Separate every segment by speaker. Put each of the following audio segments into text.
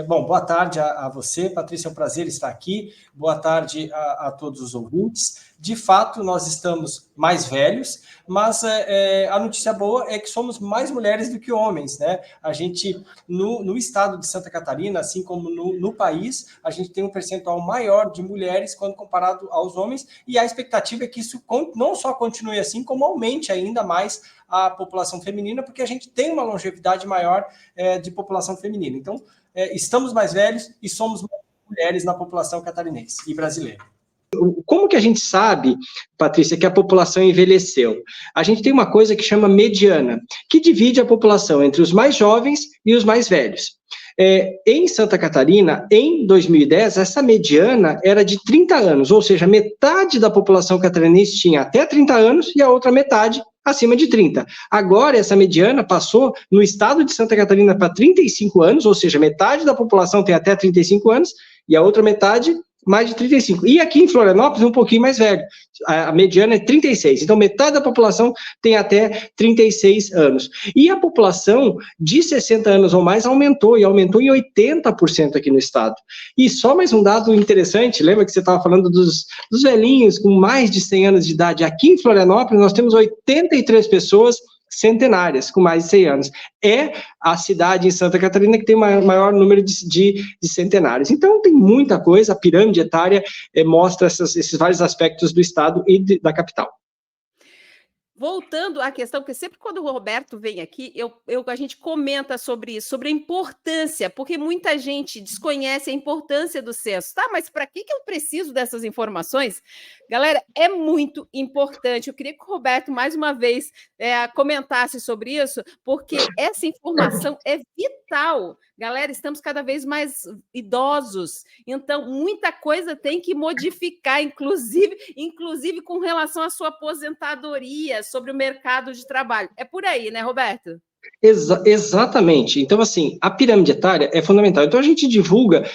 Speaker 1: Bom, boa tarde a você, Patrícia, é um prazer estar aqui. Boa tarde a todos os ouvintes. De fato, nós estamos mais velhos, mas a notícia boa é que somos mais mulheres do que homens, né? A gente, no estado de Santa Catarina, assim como no país, a gente tem um percentual maior de mulheres quando comparado aos homens, e a expectativa é que isso não só continue assim, como aumente ainda mais a população feminina, porque a gente tem uma longevidade maior de população feminina. Então, estamos mais velhos e somos mais mulheres na população catarinense e brasileira.
Speaker 2: Como que a gente sabe, Patrícia, que a população envelheceu? A gente tem uma coisa que chama mediana, que divide a população entre os mais jovens e os mais velhos. Em Santa Catarina, em 2010, essa mediana era de 30 anos, ou seja, metade da população catarinense tinha até 30 anos e a outra metade acima de 30. Agora, essa mediana passou no estado de Santa Catarina para 35 anos, ou seja, metade da população tem até 35 anos e a outra metade mais de 35. E aqui em Florianópolis, um pouquinho mais velho. A mediana é 36. Então, metade da população tem até 36 anos. E a população de 60 anos ou mais aumentou, e aumentou em 80% aqui no estado. E só mais um dado interessante, lembra que você estava falando dos velhinhos com mais de 100 anos de idade? Aqui em Florianópolis, nós temos 83 pessoas centenárias, com mais de 100 anos. É a cidade em Santa Catarina que tem o maior número de centenários. Então, tem muita coisa, a pirâmide etária mostra esses vários aspectos do estado e da capital.
Speaker 3: Voltando à questão, porque sempre quando o Roberto vem aqui, a gente comenta sobre isso, sobre a importância, porque muita gente desconhece a importância do censo. Tá, mas para que eu preciso dessas informações? Galera, é muito importante. Eu queria que o Roberto, mais uma vez, comentasse sobre isso, porque essa informação é vital. Galera, estamos cada vez mais idosos, então muita coisa tem que modificar, inclusive com relação à sua aposentadoria, sobre o mercado de trabalho. É por aí, né, Roberto?
Speaker 2: Exatamente. Então, assim, a pirâmide etária é fundamental. Então, a gente divulga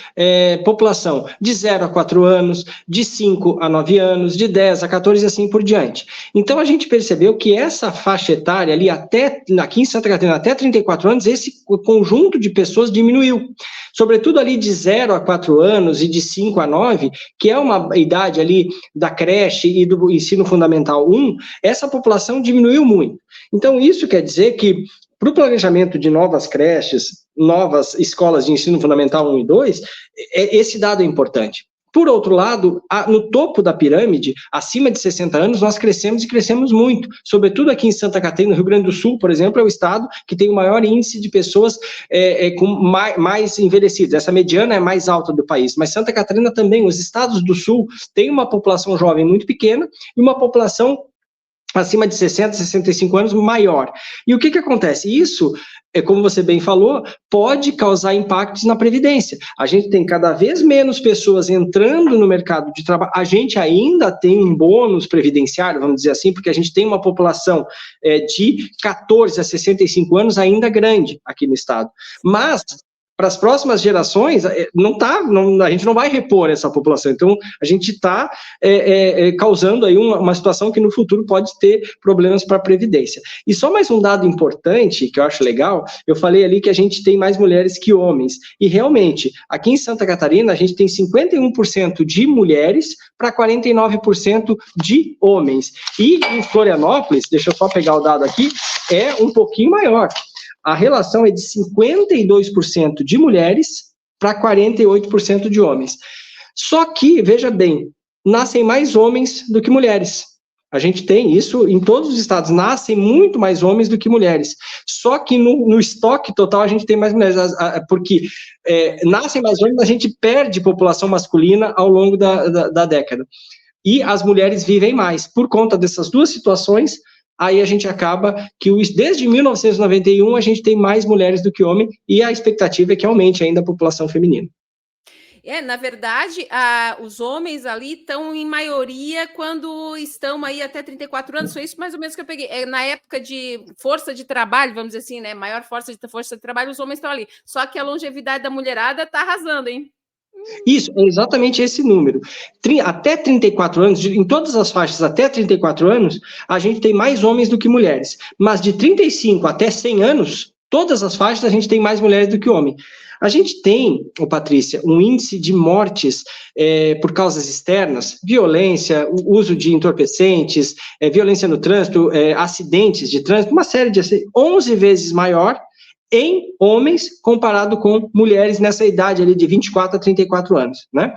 Speaker 2: população de 0 a 4 anos, de 5 a 9 anos, de 10 a 14 e assim por diante. Então, a gente percebeu que essa faixa etária ali, aqui em Santa Catarina, até 34 anos, esse conjunto de pessoas diminuiu. Sobretudo ali de 0 a 4 anos e de 5 a 9, que é uma idade ali da creche e do ensino fundamental 1, essa população diminuiu muito. Então, isso quer dizer que para o planejamento de novas creches, novas escolas de ensino fundamental 1 e 2, esse dado é importante. Por outro lado, no topo da pirâmide, acima de 60 anos, nós crescemos e crescemos muito. Sobretudo aqui em Santa Catarina, no Rio Grande do Sul, por exemplo, é o estado que tem o maior índice de pessoas com mais envelhecidas. Essa mediana é mais alta do país. Mas Santa Catarina também, os estados do Sul, têm uma população jovem muito pequena e uma população acima de 60, 65 anos, maior. E o que acontece? Isso, como você bem falou, pode causar impactos na Previdência. A gente tem cada vez menos pessoas entrando no mercado de trabalho, a gente ainda tem um bônus previdenciário, vamos dizer assim, porque a gente tem uma população de 14 a 65 anos ainda grande aqui no estado. Mas para as próximas gerações, a gente não vai repor essa população. Então, a gente está causando aí uma situação que no futuro pode ter problemas para a Previdência. E só mais um dado importante, que eu acho legal, eu falei ali que a gente tem mais mulheres que homens. E realmente, aqui em Santa Catarina, a gente tem 51% de mulheres para 49% de homens. E em Florianópolis, deixa eu só pegar o dado aqui, é um pouquinho maior. A relação é de 52% de mulheres para 48% de homens. Só que, veja bem, nascem mais homens do que mulheres. A gente tem isso em todos os estados, nascem muito mais homens do que mulheres. Só que no estoque total a gente tem mais mulheres, porque nascem mais homens, a gente perde população masculina ao longo da década. E as mulheres vivem mais. Por conta dessas duas situações, aí a gente acaba que desde 1991 a gente tem mais mulheres do que homens e a expectativa é que aumente ainda a população feminina.
Speaker 3: Na verdade, os homens ali estão em maioria quando estão aí até 34 anos, foi isso mais ou menos que eu peguei. Na época de força de trabalho, vamos dizer assim, né? Maior força de trabalho, os homens estão ali. Só que a longevidade da mulherada está arrasando, hein?
Speaker 2: Isso, é exatamente esse número. Até 34 anos, em todas as faixas até 34 anos, a gente tem mais homens do que mulheres. Mas de 35 até 100 anos, todas as faixas a gente tem mais mulheres do que homens. A gente tem, Patrícia, um índice de mortes por causas externas, violência, o uso de entorpecentes, violência no trânsito, acidentes de trânsito, uma série de 11 vezes maior em homens comparado com mulheres nessa idade ali de 24 a 34 anos, né?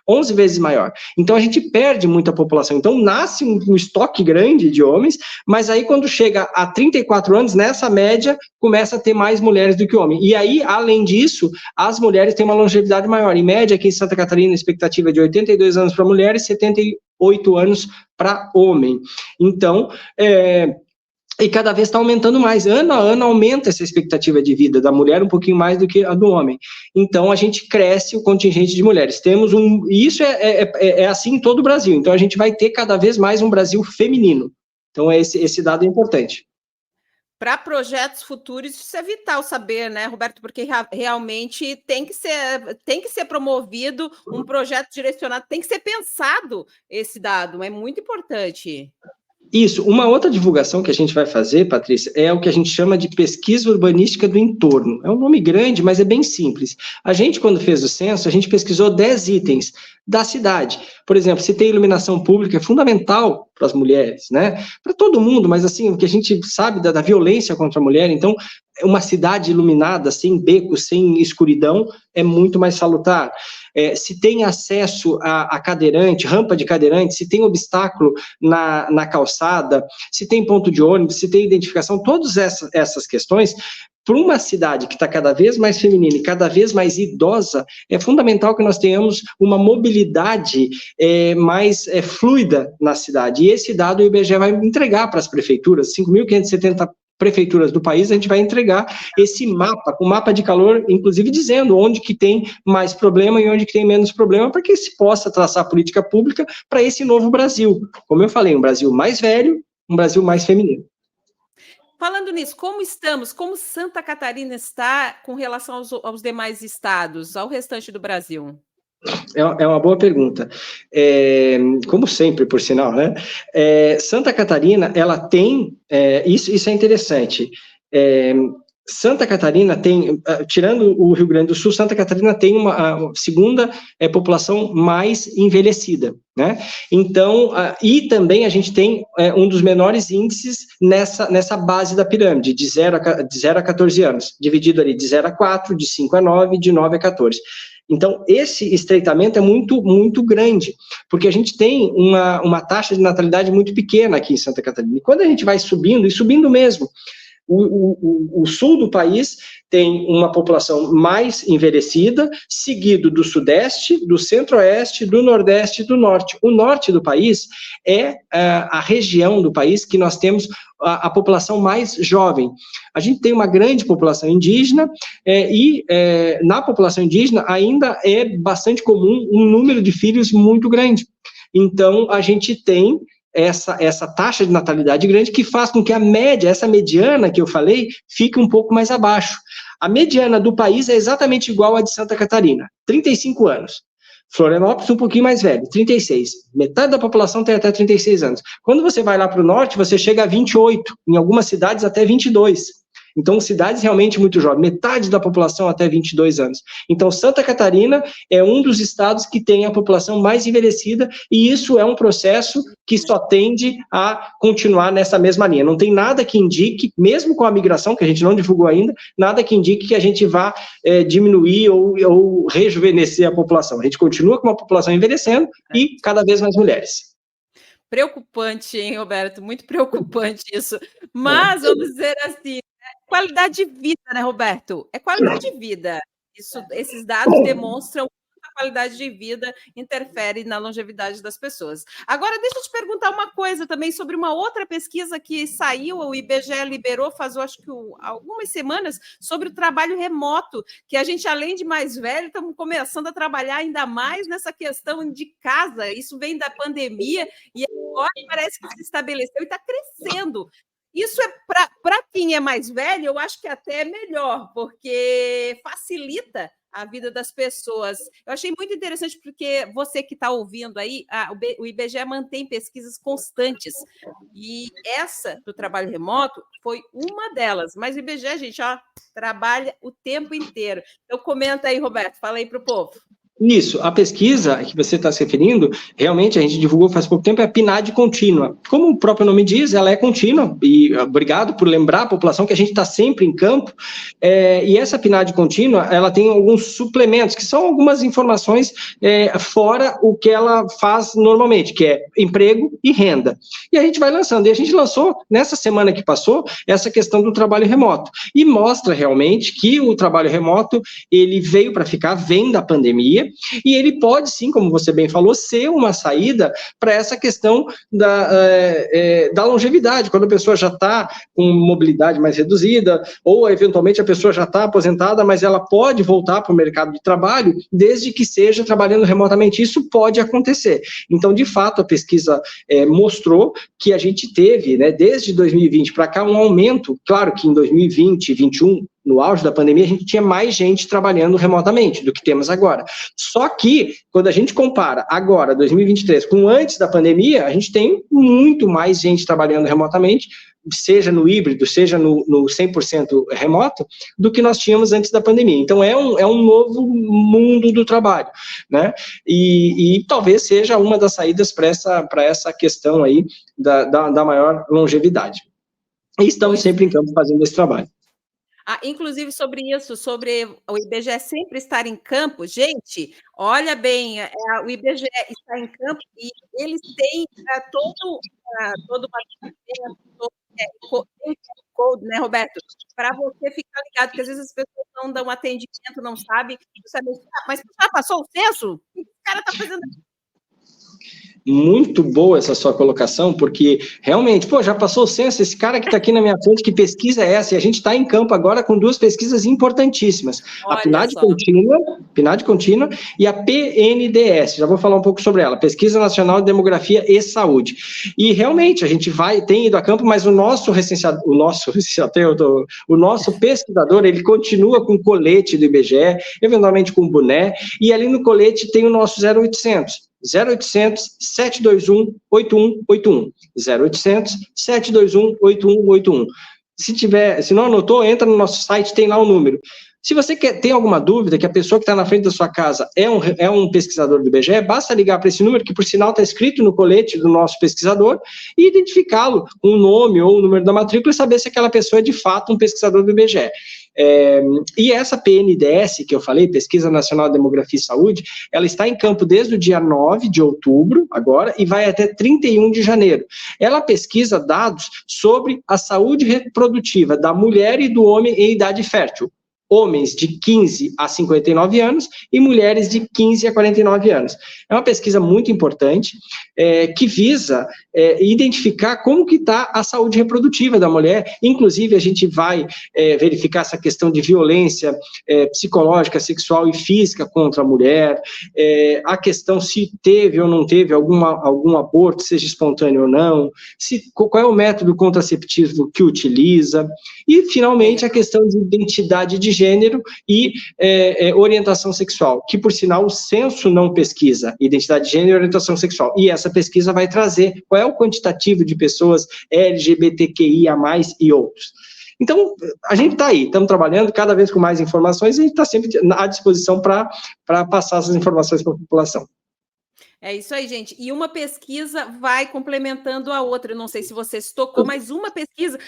Speaker 2: 11 vezes maior. Então, a gente perde muita população. Então, nasce um estoque grande de homens, mas aí, quando chega a 34 anos, nessa média, começa a ter mais mulheres do que homens. E aí, além disso, as mulheres têm uma longevidade maior. Em média, aqui em Santa Catarina, a expectativa é de 82 anos para mulheres e 78 anos para homem. Então, e cada vez está aumentando mais, ano a ano aumenta essa expectativa de vida da mulher um pouquinho mais do que a do homem. Então, a gente cresce o contingente de mulheres. E isso é assim em todo o Brasil. Então, a gente vai ter cada vez mais um Brasil feminino. Então, esse dado é importante.
Speaker 3: Para projetos futuros, isso é vital saber, né, Roberto? Porque realmente tem que ser promovido um projeto direcionado, tem que ser pensado esse dado, é muito importante.
Speaker 2: Isso, uma outra divulgação que a gente vai fazer, Patrícia, é o que a gente chama de pesquisa urbanística do entorno. É um nome grande, mas é bem simples. A gente, quando fez o censo, a gente pesquisou 10 itens da cidade. Por exemplo, se tem iluminação pública, é fundamental para as mulheres, né? Para todo mundo, mas assim, o que a gente sabe da violência contra a mulher, então, uma cidade iluminada, sem becos, sem escuridão, é muito mais salutar. Se tem acesso a cadeirante, rampa de cadeirante, se tem obstáculo na calçada, se tem ponto de ônibus, se tem identificação, todas essas questões, para uma cidade que está cada vez mais feminina e cada vez mais idosa, é fundamental que nós tenhamos uma mobilidade mais fluida na cidade. E esse dado o IBGE vai entregar para as prefeituras, 5.570 prefeituras do país, a gente vai entregar esse mapa, com mapa de calor, inclusive dizendo onde que tem mais problema e onde que tem menos problema, para que se possa traçar política pública para esse novo Brasil. Como eu falei, um Brasil mais velho, um Brasil mais feminino.
Speaker 3: Falando nisso, como Santa Catarina está com relação aos demais estados, ao restante do Brasil?
Speaker 2: É uma boa pergunta. Como sempre, por sinal, né? Santa Catarina, ela tem... Isso é interessante. Santa Catarina tem, tirando o Rio Grande do Sul, Santa Catarina tem uma segunda população mais envelhecida, né? Então, e também a gente tem um dos menores índices nessa base da pirâmide, de 0 a 14 anos, dividido ali de 0 a 4, de 5 a 9, de 9 a 14. Então, esse estreitamento é muito, muito grande, porque a gente tem uma taxa de natalidade muito pequena aqui em Santa Catarina. E quando a gente vai subindo, e subindo mesmo, o sul do país tem uma população mais envelhecida, seguido do sudeste, do centro-oeste, do nordeste e do norte. O norte do país é a região do país que nós temos a população mais jovem. A gente tem uma grande população indígena e na população indígena ainda é bastante comum um número de filhos muito grande. Então, a gente tem essa taxa de natalidade grande que faz com que a média, essa mediana que eu falei, fique um pouco mais abaixo. A mediana do país é exatamente igual à de Santa Catarina, 35 anos. Florianópolis um pouquinho mais velho, 36. Metade da população tem até 36 anos. Quando você vai lá para o norte, você chega a 28, em algumas cidades até 22. Então, cidades realmente muito jovens, metade da população até 22 anos. Então, Santa Catarina é um dos estados que tem a população mais envelhecida, e isso é um processo que só tende a continuar nessa mesma linha. Não tem nada que indique, mesmo com a migração, que a gente não divulgou ainda, nada que indique que a gente vá diminuir ou rejuvenescer a população. A gente continua com uma população envelhecendo e cada vez mais mulheres.
Speaker 3: Preocupante, hein, Roberto? Muito preocupante isso. Mas, vamos dizer assim, qualidade de vida, né, Roberto? É qualidade de vida. Esses dados demonstram que a qualidade de vida interfere na longevidade das pessoas. Agora, deixa eu te perguntar uma coisa também sobre uma outra pesquisa que saiu, o IBGE liberou faz, acho que algumas semanas, sobre o trabalho remoto, que a gente, além de mais velho, estamos começando a trabalhar ainda mais nessa questão de casa. Isso vem da pandemia e agora parece que se estabeleceu e está crescendo. Isso é para quem é mais velho, eu acho que até é melhor, porque facilita a vida das pessoas. Eu achei muito interessante porque você que está ouvindo aí, o IBGE mantém pesquisas constantes e essa do trabalho remoto foi uma delas, mas o IBGE, gente, trabalha o tempo inteiro. Então comenta aí, Roberto, fala aí para o povo.
Speaker 2: Isso, a pesquisa que você está se referindo, realmente a gente divulgou faz pouco tempo, é a PNAD contínua. Como o próprio nome diz, ela é contínua, e obrigado por lembrar a população que a gente está sempre em campo, e essa PNAD contínua, ela tem alguns suplementos, que são algumas informações fora o que ela faz normalmente, que é emprego e renda. E a gente vai lançando, e a gente lançou, nessa semana que passou, essa questão do trabalho remoto, e mostra realmente que o trabalho remoto, ele veio para ficar, vem da pandemia, e ele pode sim, como você bem falou, ser uma saída para essa questão da longevidade, quando a pessoa já está com mobilidade mais reduzida, ou eventualmente a pessoa já está aposentada, mas ela pode voltar para o mercado de trabalho, desde que seja trabalhando remotamente. Isso pode acontecer. Então, de fato, a pesquisa mostrou que a gente teve, né, desde 2020 para cá, um aumento. Claro que em 2020 e 2021, no auge da pandemia, a gente tinha mais gente trabalhando remotamente do que temos agora. Só que, quando a gente compara agora, 2023, com antes da pandemia, a gente tem muito mais gente trabalhando remotamente, seja no híbrido, seja no 100% remoto, do que nós tínhamos antes da pandemia. Então, é um novo mundo do trabalho, né? E talvez seja uma das saídas para essa questão aí da maior longevidade. E estamos sempre em campo fazendo esse trabalho.
Speaker 3: Inclusive sobre isso, sobre o IBGE sempre estar em campo, gente, olha bem, o IBGE está em campo e eles têm todo code, né, Roberto? Para você ficar ligado, porque às vezes as pessoas não dão atendimento, não sabem, mas já passou o censo? O que esse cara está fazendo aqui?
Speaker 2: Muito boa essa sua colocação, porque realmente, já passou o censo, esse cara que está aqui na minha frente, que pesquisa é essa? E a gente está em campo agora com duas pesquisas importantíssimas, a PNAD contínua e a PNDS, já vou falar um pouco sobre ela, Pesquisa Nacional de Demografia e Saúde. E realmente, a gente tem ido a campo, mas o nosso pesquisador, ele continua com colete do IBGE, eventualmente com boné, e ali no colete tem o nosso 0800 721 8181. 0800 721 8181. Se não anotou, entra no nosso site, tem lá o número. Se você tem alguma dúvida, que a pessoa que está na frente da sua casa é um pesquisador do IBGE, basta ligar para esse número, que por sinal está escrito no colete do nosso pesquisador, e identificá-lo com o nome ou o número da matrícula e saber se aquela pessoa é de fato um pesquisador do IBGE. E essa PNDS, que eu falei, Pesquisa Nacional de Demografia e Saúde, ela está em campo desde o dia 9 de outubro, agora, e vai até 31 de janeiro. Ela pesquisa dados sobre a saúde reprodutiva da mulher e do homem em idade fértil. Homens de 15 a 59 anos e mulheres de 15 a 49 anos. É uma pesquisa muito importante, que visa identificar como que está a saúde reprodutiva da mulher. Inclusive, a gente vai verificar essa questão de violência psicológica, sexual e física contra a mulher, a questão se teve ou não teve algum aborto, seja espontâneo ou não, qual é o método contraceptivo que utiliza, e, finalmente, a questão de identidade de gênero e orientação sexual, que, por sinal, o censo não pesquisa identidade de gênero e orientação sexual, e essa pesquisa vai trazer qual é o quantitativo de pessoas LGBTQIA+, e outros. Então, a gente está aí, estamos trabalhando cada vez com mais informações e a gente está sempre à disposição para passar essas informações para a população.
Speaker 3: É isso aí, gente. E uma pesquisa vai complementando a outra. Eu não sei se você se tocou, mas uma pesquisa,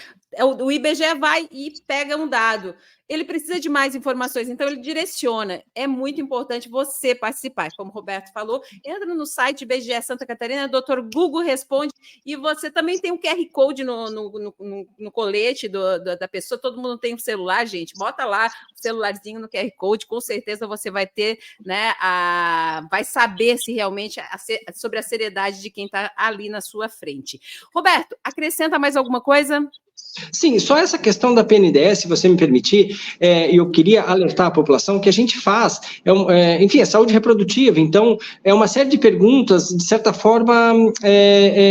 Speaker 3: o IBGE vai e pega um dado. Ele precisa de mais informações, então ele direciona. É muito importante você participar. Como o Roberto falou, entra no site IBGE Santa Catarina, Dr. Google responde, e você também tem um QR Code no colete da pessoa. Todo mundo tem um celular, gente. Bota lá o celularzinho no QR Code, com certeza você vai ter, né, vai saber se realmente sobre a seriedade de quem está ali na sua frente. Roberto, acrescenta mais alguma coisa?
Speaker 2: Sim, só essa questão da PNDS, se você me permitir, eu queria alertar a população que a gente faz, enfim, é saúde reprodutiva, então é uma série de perguntas, de certa forma,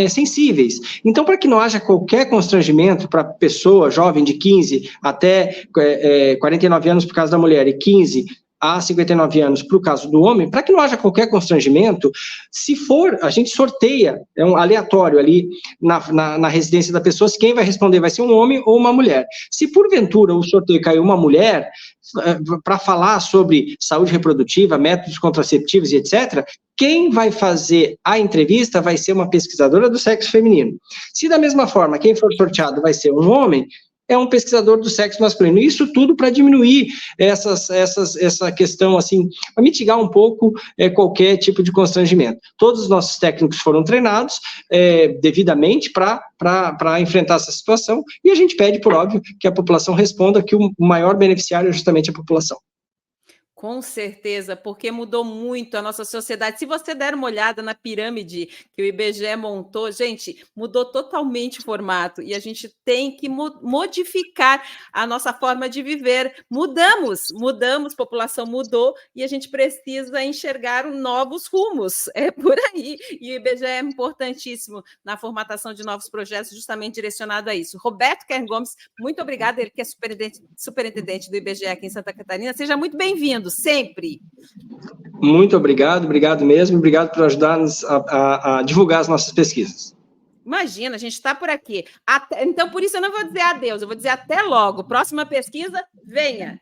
Speaker 2: sensíveis. Então, para que não haja qualquer constrangimento para a pessoa jovem de 15 até 49 anos por causa da mulher e 15 a 59 anos para o caso do homem, para que não haja qualquer constrangimento, se for, a gente sorteia, é um aleatório ali na residência da pessoa, se quem vai responder vai ser um homem ou uma mulher. Se porventura o sorteio caiu uma mulher, para falar sobre saúde reprodutiva, métodos contraceptivos e etc., quem vai fazer a entrevista vai ser uma pesquisadora do sexo feminino. Se da mesma forma quem for sorteado vai ser um homem, é um pesquisador do sexo masculino. Isso tudo para diminuir essa questão, assim, para mitigar um pouco qualquer tipo de constrangimento. Todos os nossos técnicos foram treinados devidamente para enfrentar essa situação, e a gente pede, por óbvio, que a população responda que o maior beneficiário é justamente a população.
Speaker 3: Com certeza, porque mudou muito a nossa sociedade. Se você der uma olhada na pirâmide que o IBGE montou, gente, mudou totalmente o formato e a gente tem que modificar a nossa forma de viver. Mudamos, a população mudou e a gente precisa enxergar novos rumos. É por aí. E o IBGE é importantíssimo na formatação de novos projetos, justamente direcionado a isso. Roberto Kern Gomes, muito obrigada, ele que é superintendente do IBGE aqui em Santa Catarina. Seja muito bem-vindo. Sempre.
Speaker 2: Muito obrigado mesmo, obrigado por ajudar-nos a divulgar as nossas pesquisas.
Speaker 3: Imagina, a gente está por aqui. Então, por isso eu não vou dizer adeus, eu vou dizer até logo. Próxima pesquisa, venha.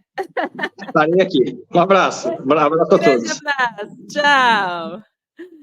Speaker 2: Estarei aqui. Um abraço. Um abraço a todos.
Speaker 3: Grande abraço. Tchau.